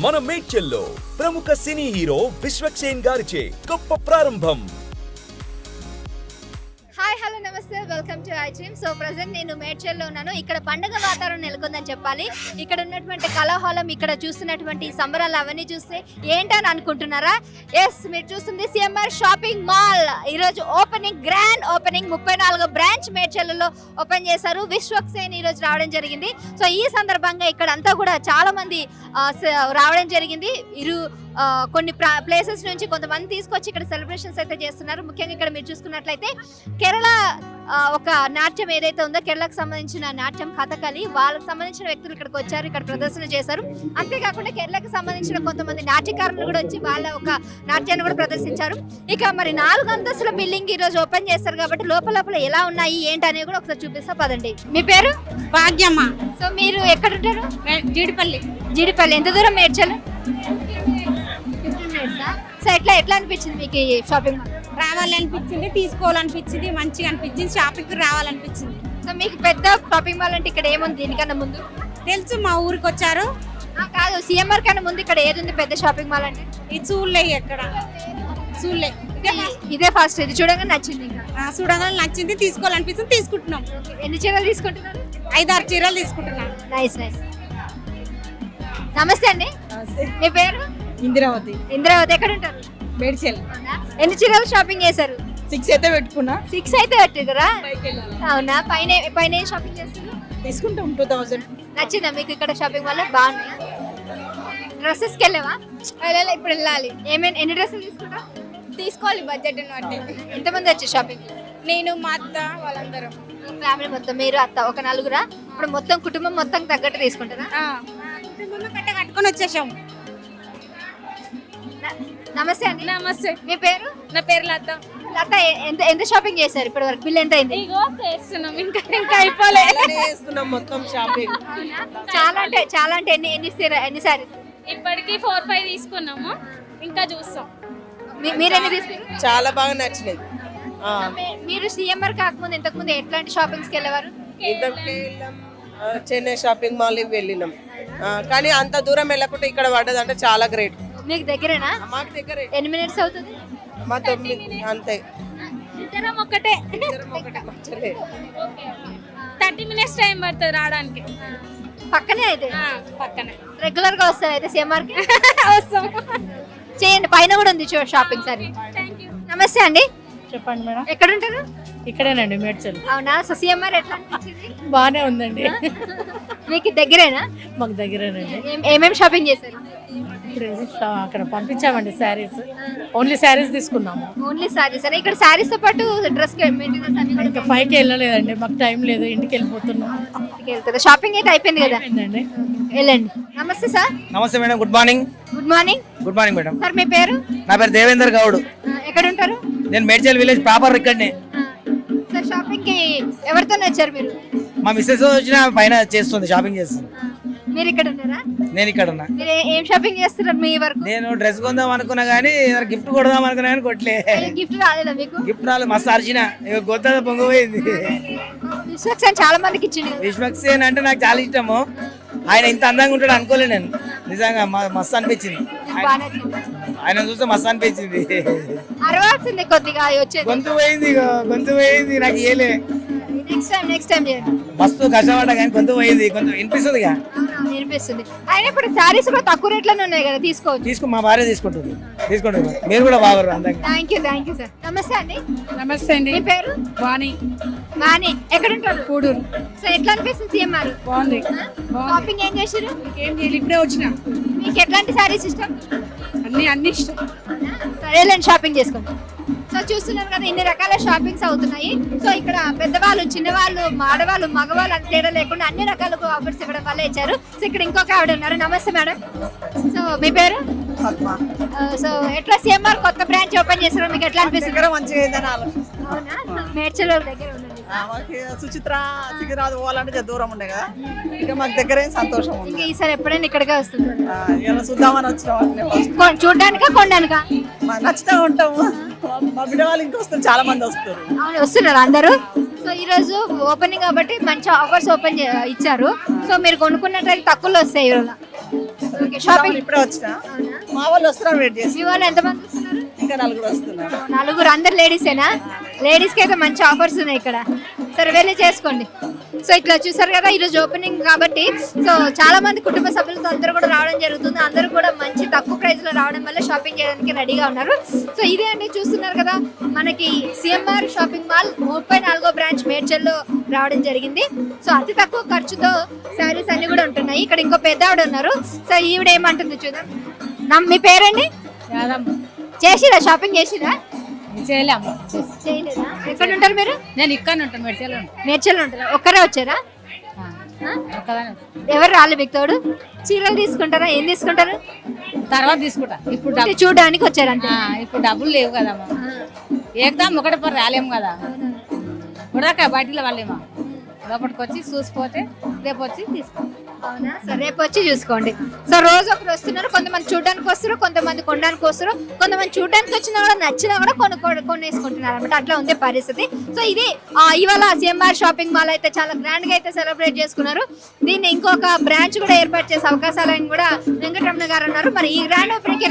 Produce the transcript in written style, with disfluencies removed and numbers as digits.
మన మేడ్చల్లో ప్రముఖ cine hero Vishwaksen గారిచే గొప్ప ప్రారంభం. హాయ్ హలో నమస్తే, welcome to I dream. So present నేను మేడ్చల్లో ఉన్నాను. ఇక్కడ పండుగ వాతావరణం నెలకొందని చెప్పాలి. ఇక్కడ ఉన్నటువంటి కళాహాలం, ఇక్కడ చూస్తున్నటువంటి సంబరాలు అవన్నీ చూస్తే ఏంటని అనుకుంటున్నారా? ఎస్, మీరు చూస్తుంది సిఎంఆర్ షాపింగ్ మాల్. ఈరోజు ఓపెనింగ్, గ్రాండ్ ఓపెనింగ్, 34 బ్రాంచ్ మేడ్చల్లో ఓపెన్ చేశారు. విశ్వక్సేన్ ఈరోజు రావడం జరిగింది. సో ఈ సందర్భంగా ఇక్కడ అంతా కూడా చాలా మంది రావడం జరిగింది. కొన్ని ప్లేసెస్ నుంచి కొంతమంది తీసుకొచ్చి ఇక్కడ సెలబ్రేషన్స్ అయితే చేస్తున్నారు. ముఖ్యంగా ఇక్కడ మీరు చూసుకున్నట్లయితే కేరళ ఒక నాట్యం ఏదైతే ఉందో, కేరళకు సంబంధించిన నాట్యం కథకళి, వాళ్ళకి సంబంధించిన వ్యక్తులు ఇక్కడికి వచ్చారు, ఇక్కడ ప్రదర్శన చేశారు. అంతేకాకుండా కేరళకు సంబంధించిన కొంతమంది నాట్యకారులు కూడా వచ్చి వాళ్ళ ఒక నాట్యాన్ని కూడా ప్రదర్శించారు. ఇక మరి 4 అంతస్తుల బిల్డింగ్ ఈ రోజు ఓపెన్ చేస్తారు కాబట్టి లోపల ఎలా ఉన్నాయి ఏంటి అనేది కూడా ఒకసారి చూపిస్తా పదండి. మీ పేరు? భాగ్యమ్మ. సో మీరు ఎక్కడ ఉంటారు? జీడిపల్లి. ఎంత దూరం మేడ్చల్? సో ఎట్లా అనిపించింది మీకు ఈ షాపింగ్ మాల్? రావాలనిపించింది, తీసుకోవాలనిపించింది, మంచిగా అనిపించింది, షాపింగ్ రావాలనిపించింది. సో మీకు పెద్ద షాపింగ్ మాల్ అంటే ఇక్కడ ఏముంది దీనికన్నా ముందు? తెలుసు, మా ఊరికి వచ్చారు. కాదు, సిఎంఆర్ కన్నా ముందు ఇక్కడ ఏది ఉంది పెద్ద షాపింగ్ మాల్ అంటే? ఇది చూడలే, ఎక్కడ చూడలే. ఇదే ఫస్ట్. ఇది చూడగానే నచ్చింది, చూడగానే నచ్చింది, తీసుకోవాలనిపించింది, తీసుకుంటున్నాం. ఎన్ని చీరలు తీసుకుంటున్నారు? 5-6 చీరలు తీసుకుంటున్నాం. నైస్. నమస్తే అండి, మీ పేరు? ఇందిరావతి. ఎక్కడ ఉంటారు? మేడ్చల్. ఎన్ని చీరలు షాపింగ్ చేశారు? 6 అయితే పెట్టుకున్నా. 6 అయితే పెట్టిరా? అవునా? పైన ఏం షాపింగ్ చేస్తారు? తీసుకుంటాం 2000. నచ్చిందా మీకు ఇక్కడ షాపింగ్ వల్ల? బాగున్నాయా? డ్రెస్సెస్కి వెళ్ళావా? ఇప్పుడు వెళ్ళాలి. ఎన్ని డ్రెస్సులు తీసుకుంటా? తీసుకోవాలి, బడ్జెట్ బట్టి. ఎంతమంది వచ్చి షాపింగ్? నేను, మా అత్త, వాళ్ళందరం. ఫ్యామిలీ మొత్తం, మీరు అత్త ఒక 4? ఇప్పుడు మొత్తం కుటుంబం మొత్తం తగ్గట్టు తీసుకుంటారా? కట్టుకొని వచ్చేసాం. నమస్తే అండి. నమస్తే. మీ పేరు? నా పేరు లత. ఎంత షాపింగ్ చేశారు ఇప్పటి వరకు? బిల్ ఎంత అయింది? చేస్తున్నాం, ఇంకా అయిపోలేదు. మొత్తం షాపింగ్ చాలా అంటే ఎన్ని సారీస్? ఇప్పటికి 4-5 తీసుకున్నాము, ఇంకా చూస్తాం. మీరెన్ని తీసుకున్నారు? చాలా బాగా నచ్చినాయి. మీరు సిఎంఆర్ కాకముందు ఇంతకుముందు ఎట్లాంటి షాపింగ్స్కి వెళ్ళేవారు? చెన్నై షాపింగ్ మాల్ వెళ్ళినాం, కానీ అంత దూరం వెళ్ళకుండా ఇక్కడ పడ్డది అంటే చాలా గ్రేట్. మీకు దగ్గరేనా? మాకు దగ్గరే. ఎన్ని మినిట్స్ అవుతుంది? మా 9 అంతే. ఇద్దరం ఒకటే. 30 మినిట్స్ టైం పడుతుంది రావడానికి. పక్కనే అయితే? పక్కనే. రెగ్యులర్ గా వస్తారు అయితే సిఎంఆర్ కి? వస్తాం. చేయండి, పైన కూడా ఉంది షాపింగ్. సరే, నమస్తే అండి. చెప్పండి మేడం. ఎక్కడ ఉంటారు? ఇక్కడేనండి, మేడ్చల్. అవునా? సో సిఎంఆర్ ఎట్లా అనిపించింది? బాగానే ఉందండి. మీకు దగ్గరేనా? మాకు దగ్గరేనండి. ఏమేమి షాపింగ్ చేశారు? ఇప్పుడు అక్కడ పంపించామండి శారీస్. ఓన్లీ శారీస్ తీసుకున్నాము. ఓన్లీ శారీస్? ఇక్కడ శారీస్ తో పాటు డ్రెస్ ఇంకా పైకి వెళ్ళలేదండి, మాకు టైం లేదు, ఇంటికి వెళ్ళిపోతున్నాం. షాపింగ్ అయితే అయిపోయింది కదా? అయిపోయిందండి. వెళ్ళండి. నమస్తే సార్. నమస్తే madam, good morning. Good morning. Good morning madam. Sir మీ పేరు? నా పేరు దేవేందర్ గౌడ్. ఎక్కడ ఉంటారు? నేను మేడ్చల్ విలేజ్ ప్రాపర్ ఇక్కడనే. సార్ షాపింగ్ కి ఎవరితో వచ్చారు మీరు? మా మిస్సెస్ వచ్చిన పైన చేస్తుంది, షాపింగ్ చేస్తుంది. మీరు ఇక్కడ ఉన్నారా? నేను ఇక్కడ ఉన్నా. మీరు ఏం షాపింగ్ చేస్తున్నారు మీ వరకు? నేను డ్రెస్ కొందాం అనుకున్నా కానీ గిఫ్ట్ కొడదాం అనుకున్నా కానీ కొట్టలే. గిఫ్ట్ రాలేదా మీకు? గిఫ్ట్ రాలేదు, మస్తు అర్చిన గొద్ద పొంగిపోయింది. విశ్వక్సేన్ చాలా మందికి ఇచ్చింది. విశ్వక్సేన్ అంటే నాకు చాలా ఇష్టము. ఆయన ఇంత అందంగా ఉంటాడు అనుకోలే నేను, నిజంగా మస్తు అనిపించింది. ఆయన చూస్తే మస్తు అనిపించింది. అరవాల్సింది కొద్దిగా వచ్చేది. గొంతు పోయింది నాకు ఏలే. నెక్స్ట్ టైం చేయండి. మస్తు కష్టపడ్డా కానీ గొంతు పోయింది, కొంచెం వినిపిస్తుంది. వినిపిస్తుంది. ఆయన ఇప్పుడు శారీస్ కూడా తక్కువ రేట్లోనే ఉన్నాయి కదా, తీసుకోవచ్చు. మా భార్య తీసుకుంటుంది. మీరు కూడా బాగున్నారు అందంగా. Thank you sir. నమస్తే అండి. నమస్తే అండి. మీ పేరు? వాణి. ఎక్కడ ఉంటారు? కూడూరు. సో ఎట్లా అనిపిస్తుంది సిఎంఆర్? బాగుంది. షాపింగ్ ఏం చేశారు? ఏం చేయాలి, ఇప్పుడే వచ్చిన. మీకు ఎట్లాంటి శారీస్ ఇష్టం? అన్ని ఇష్టం. సరేలేండి, షాపింగ్ చేసుకోండి. సో చూస్తున్నారు కదా, ఇన్ని రకాల షాపింగ్స్ అవుతున్నాయి. సో ఇక్కడ పెద్దవాళ్ళు, చిన్నవాళ్ళు, ఆడవాళ్ళు, మగవాళ్ళు అని తేడా లేకుండా అన్ని రకాల ఆఫర్స్ ఇవ్వడం వల్ల ఇచ్చారు. సో ఇక్కడ ఇంకొక ఆవిడ ఉన్నారు. నమస్తే మేడం. సో మీ పేరు? సో ఎట్లా సిఎంఆర్ కొత్త బ్రాంచ్ ఓపెన్ చేశారు, మీకు ఎట్లా అనిపిస్తుంది? మంచిగా అవునా? మేడ్చల్ దగ్గర ఉండండి. సుచిత్ర సికిరాజ్ పోవాలంటే దూరం ఉండే కదా, ఇక మాకు దగ్గర సంతోషం ఉంది. ఇంకా ఈసారి ఎప్పుడైనా ఇక్కడికే వస్తుంది? చూద్దామని వచ్చినాం. చూడడానికా కొనడానికా? నచ్చితే ఉంటాము. మా బిడ్డ వాళ్ళు ఇంకా వస్తారు, చాలా మంది వస్తారు. వస్తున్నారు అందరూ. సో ఈ రోజు ఓపెనింగ్ కాబట్టి మంచి ఆఫర్స్ ఇచ్చారు. సో మీరు కొనుక్కున్నట్లయితే తక్కువలో వస్తాయి. ఓకే షాపింగ్ ఇప్పుడే వచ్చిన మా వాళ్ళు వస్తున్నారు, వెయిట్ చేసి. మీ వాళ్ళు ఎంతమంది వస్తున్నారు? ఇంకా నలుగురు వస్తున్నారు. నలుగురు, అందరు లేడీసేనా? లేడీస్కి అయితే మంచి ఆఫర్స్ ఉన్నాయి ఇక్కడ. సరే వెళ్ళి చేసుకోండి. సో ఇట్లా చూసారు కదా, ఈరోజు ఓపెనింగ్ కాబట్టి సో చాలా మంది కుటుంబ సభ్యులతో అందరూ కూడా రావడం జరుగుతుంది. అందరూ కూడా మంచి తక్కువ ప్రైస్ లో రావడం వల్ల షాపింగ్ చేయడానికి రెడీగా ఉన్నారు. సో ఇదే అండి, చూస్తున్నారు కదా మనకి సిఎంఆర్ షాపింగ్ మాల్ 34వ బ్రాంచ్ మేడ్చల్లో రావడం జరిగింది. సో అతి తక్కువ ఖర్చుతో శారీస్ అన్ని కూడా ఉంటున్నాయి. ఇక్కడ ఇంకో పెద్ద ఆవిడ ఉన్నారు. సో ఈవిడ ఏమంటుంది చూద్దాం. మీ పేరండి? చేసిరా షాపింగ్ చేసిరా? చేయలేము. చేయలేదా? ఎక్కడ ఉంటారు మీరు? నేను ఇక్కడ ఉంటాను, మేడ్చల్లో ఉంటారా? ఒక్కరే వచ్చారా? ఎవరు రాలే మీకు తోడు? చీరలు తీసుకుంటారా? ఏం తీసుకుంటారు? తర్వాత తీసుకుంటా. ఇప్పుడు చూడడానికి వచ్చారంటే ఇప్పుడు డబ్బులు లేవు కదమ్మా, ఏకదాం ఒకటి పని రాలేము కదా. ఇప్పుడు బయటిలో వాళ్ళేమో లోపలికి వచ్చి చూసిపోతే రేపు వచ్చి తీసుకోండి. అవునా? సరే రేపు వచ్చి చూసుకోండి. సో రోజు ఒకరు వస్తున్నారు, కొంతమంది చూడడానికి వస్తారు, కొంతమంది కొనడానికి వస్తారు, కొంతమంది చూడడానికి వచ్చినా కూడా నచ్చినా కూడా కొనేసుకుంటున్నారు అనమాట. అట్లా ఉంది పరిస్థితి. సో ఇది ఇవాళ సిఎంఆర్ షాపింగ్ మాల్ అయితే చాలా గ్రాండ్ గా అయితే సెలబ్రేట్ చేసుకున్నారు. దీన్ని ఇంకొక బ్రాంచ్ కూడా ఏర్పాటు చేసే అవకాశాలను కూడా వెంకటరమణ గారు అన్నారు. మరి ఈ గ్రాండ్ ఓపెనింగ్